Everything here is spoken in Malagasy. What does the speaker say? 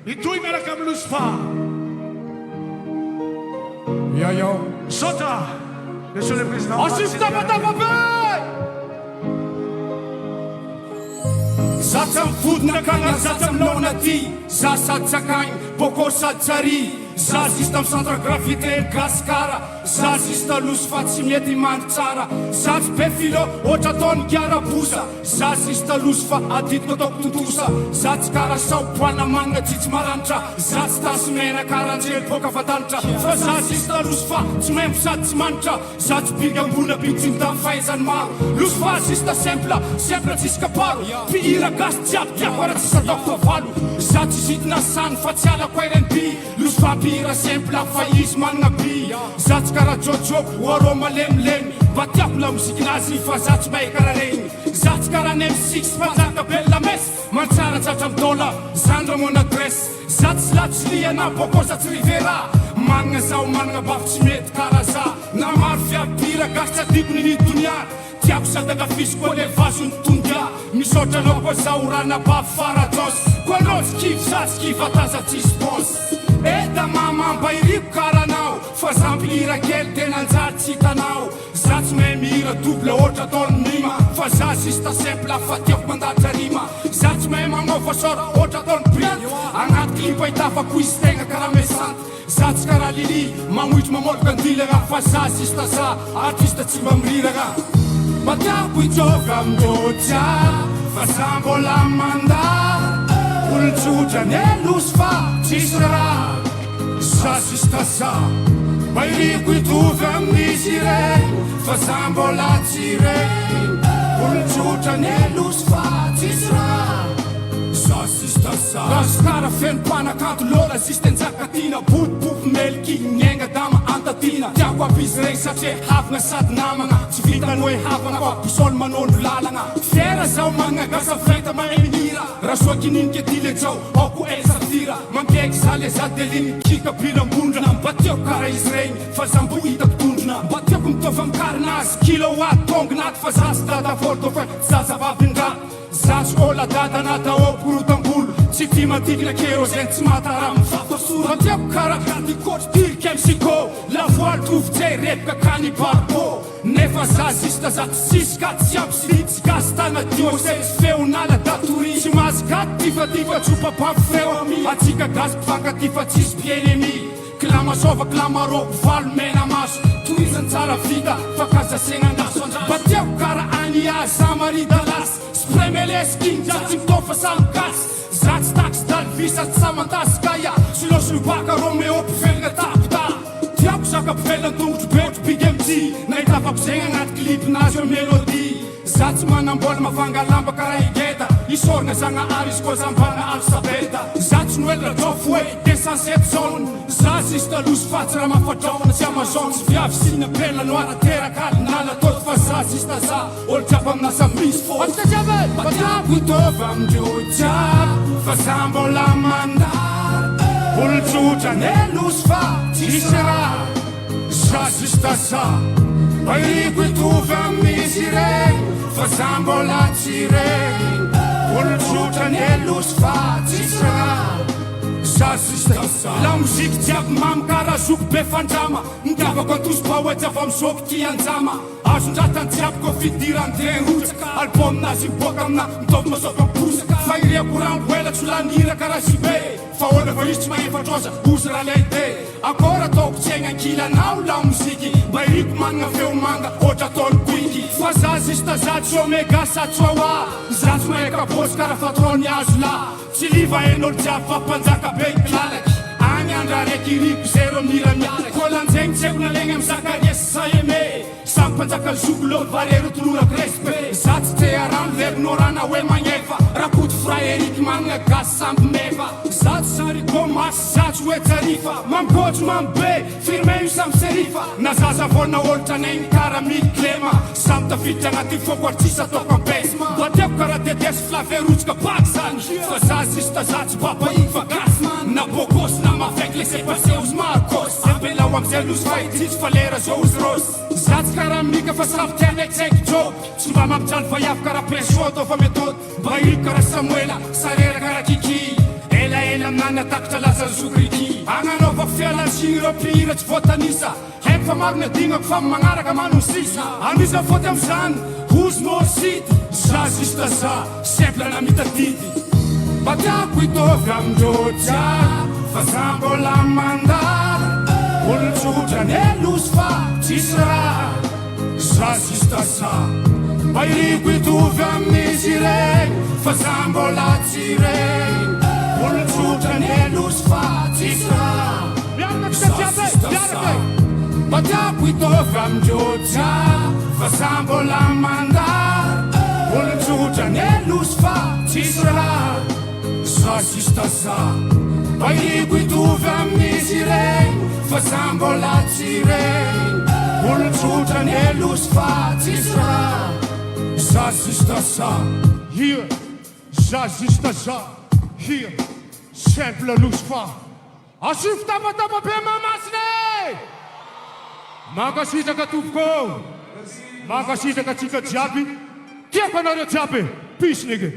Itoy miaraka amin'ny Lucifer. Yo. Sota, monsieur le président. Assista matavabe! Zaza mifodina kagna zaza milona ty za sady sakagny boko sady tsary za zista amin'ny centre gravité gasikara za zista Lucifer tsy mety mandy tsara za tsy be filo ohatra ataony giara-bosa za zista Lucifer adidiko ataoko tontosa za tsy kara saopoana manina tsitsy maranitra za tsy tasy mena karanjely boka fantanitra fa za zista Lucifer tsy membo sady tsy manitra za tsy biga ambona bigy ny tamy fahaizany maro Lucifer zista simple tsisy kaparo mpihira gasy jiaby tiako ara tsisy ataoko favalo za tsy zitina sany fa tsy alako RNB Lucifer mpihira simple fa izy manana bi za tsy kara jojo oarô malemilemy mba tiako la mozikinazy fa za tsy mahay kara regny za tsy kara nem6 mpanjaka bella mes mantsara tratra midola zandramona grèce za tsy latsiliana boko za tsy rivera manana zao manana bafy tsy mety kara za na maro fiabira gasy tsy adibony ny donia tiako sady agafisiko le vazony tonga misaotra anao koa za orana bafy faradosy koa anao tsy kivy za tsy kivy ataza tsisy bosy eta mamamba iriko kara anao fa za mpihira kely tena anjary tsy hitanao za tsy mahay mihira double ohatra ataony mima fa za zista simple fa tiako mandatra rima za tsy mahay magnova sora ohatra ataony brillante agnaty clip ahitafako izy tegna karaha mesante za tsy karaha lili mamoitry mamolaka andilagna fa za zista za artiste tsy mba miriragna matiako itsôva amindôja fa za mbola manda olotsotra ny Lucifer tsisy raha za zista za mba iriko itovy amin'izy regny fa za mbola tsy regny olotsotra ny Lucifer tsisy raha za zista za rasikara feno-panakanto lola zista njakatina botibopy meliky miaigna dama antatina tiako aby izy regny satria havagna sady namagna tsy vitany hoe havagna fa bisôly manondro lalagna fiera zao managna gasa venta mahay mihira raha soa kininiky atile zao aoko elsafira mangeky za le za deliny kikabila ambondrona mba tiako kara izy regny fa za mbo hitako tondrona mba tiako mitovy amin'ny karinazy kilowatt tonginaty fa za sy dada volto fa zazavavin-dra za tsy ôla dada nata ôporotam-bolo tsy ty matikina kérosène tsy matara mifafasora tiako karakady coach tiliky MCko la voile trouve jay repaka kany barbo nefa za zista za tsy sisy ka tsy ampy sy tsy gasy tana diosens feonala datory tsy mahazygaty tifatifa tsopapampi feo atsika gasy mpifankaty fa tsisy bien-ennemi klama sova klama roko valo mena maso toizany tsara vita fa kazasegna andaso mba tiako kara ania zamari dalas spremeleskin jatsy mitofa samgasy za tsy taksy dalvisa tsy samantasikaya silosilobaka romeo mpivelagna tapita tiako saka mpivelagna tongotro beotro big MG nahitafako zegny agnaty clipinazy eo mélodie za tsy manambola mavanga lamba karaha igeta isoragna zagna ary izy koa zambana alsabeta za tsy noelra jofo hoe desansety zone za zista Lucifer tsy raha mafadraona tsy amazon tsy viavy sina bela noara terakalinala toto fa za zista za olo jiaby aminasa misy fo batiako itovy amindroja fa za mbola manda olotsotra ny Lucifer tsisy raha za zista za mba iriko itovy amin'izy regny fa za mbola tsy regny olotsotra ny Lucifer tsisy raha za zista za la moziky jiaby mamy kara zoko be fandrama nitiavako antosy mba hoe java mizoky ty anjama azondratany jiaby ko fidiran-dren rotsaka albomnazy miboaka amina mitovy mazoko amposaka fa iriako rambo ela tsy lanira karaha zibe fa ôla fa izy tsy mahefatroza ozy raha leide akora ataoko tsy aigna ankilanao la moziky mba iriko managna feo manga ohatra ataony koiky fa za zista za tsy omega sa tsy oa za tsy mahay kabosy karaha fatrony azo la tsy liva en'olo jiaby fa mpanjaka be iklalaky agny andra raiky iriko zero mira mialaky kolanjegny tsy haiko nalegny amy zakariesy sa eme samy mpanjaka zokolo varero tolorako respect za tsy tea rano lerinôrana hoe magnefa rakoto fraheriky managna gasy samby mefa za tsy sariko masy za tsy hoe jarifa mamikotra mambe firme io samby serifa na zaza vôna ôlotra naigny kara miklema samby tafiditra agnaty foko artisa ataoko ampesy mba tiako karaha dedesy flaverotsika paky zany fa za zista za tsy papainy fa gasy na bokosy na mafeky laissez passer ozy marcos ambelao amizay Lucifer itsitsy fa lera zao ozy rosy za tsy karaha mika fa samby tianaiksaiky job tsy mba mampijaly vaiavy karaha presio atao fa méthode mba iko karaha Samuela sarera karaha kiki ela elaela aminany atakitra lazany sokrity agnanaova fialatsiny ireo mpihira tsy voatanisa haiko fa maro ny adignako fa magnaraka mano sisa anisa foty am'izany osmosity za zista za simple na mitadidy mba tiako hitovy amindreo jiaby fa za mbola mandala olon-tsotra ny elosy fa tsisy raha za zista za mba iriko hitovy amin'izy regny fa za mbola tsy regny olon-tsotra ny elosy fa tsisy raha za zista za mba tiako hitovy amindreo jiaby fa za mbola mandala olon-tsotra ny elosy fa tsisy raha za zista za mba iriko hitovy amin'izy regny fa za mbola tsy regny olon-tsotra ny elosy fa tsisy raha za zista za Here, za zista za. Here, simple loose fa. Asify tapatapa be mamasina e! Mankasitraka tompoko, mankasitraka atsika jiaby. Tiako anareo jiaby, peace nigga.